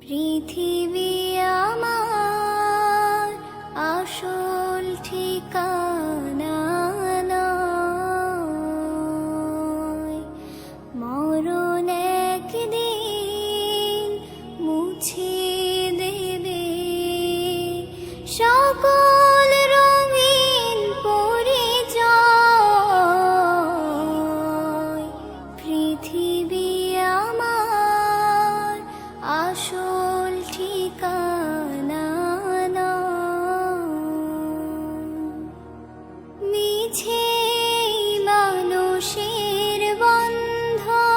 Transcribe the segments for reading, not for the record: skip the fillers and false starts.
পৃথিবী আমার আসল ঠিকানা নয়, মরণ একদিন মুছে দেবে সকল রঙিন পরিচয়। পৃথিবী আমার আসল ঠিকানা নয়, মিছে মানুষের বন্ধন,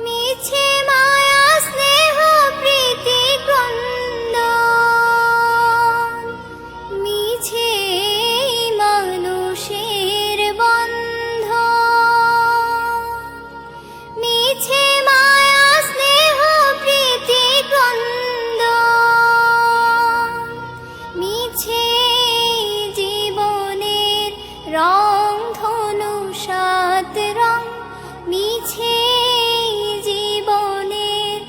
মিছে মায়া স্নেহ প্রীতি ক্রন্দন, মিছে মানুষের বন্ধন, মিছে মায়া স্নেহ প্রীতি ক্রন্দন, মিছে জীবনের রং ধনু সাত রং, মিছে জীবনের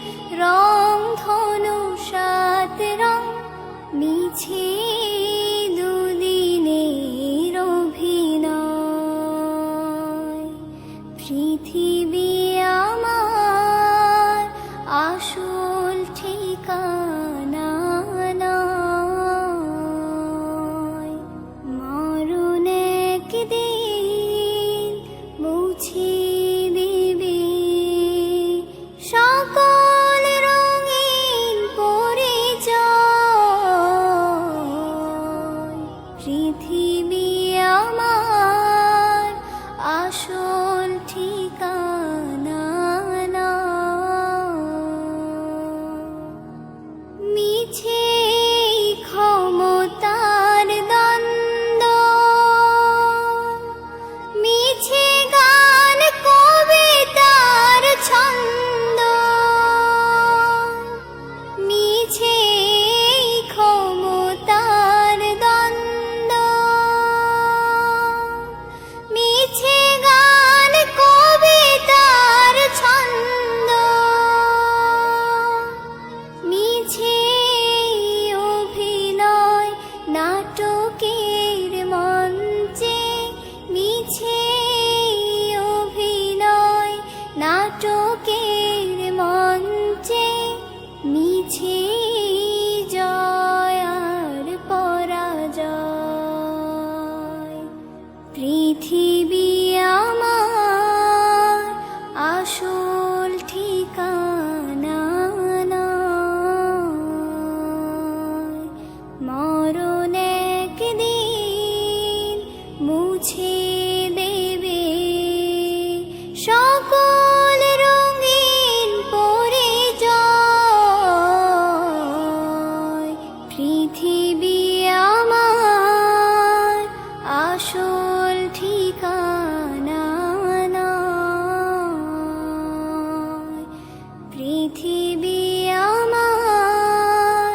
রং ধনু সাত রং, মিছে দুদিনের অভিনয়। পৃথিবী আমার আসল ঠিকানা নয়, মরণ একদিন মুছে দেবে সকল রঙিন পরিচয়। পৃথিবী আমার আসল ঠিকানা নয়, মিছে ক্ষমতার দ্বন্দ্ব, মিছে গান কবিতার ছন্দ, মিছে ক্ষমতার দ্বন্দ্ব, মিছে গান কবিতার ছন্দ, মিছে অভিনয় নাটকের মঞ্চে, মিছে অভিনয় নাটকের মঞ্চে, মিছে জয় আর পরাজয়। পৃথিবী আমার আসল ঠিকানা নয়, মরণ একদিন মুছে দেবে সকল রঙিন পরিচয়। পৃথিবী আমার আসল ঠিকানা নয়, পৃথিবী আমার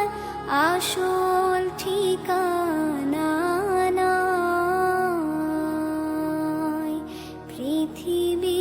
আসল ঠিকানা নয়, পৃথিবী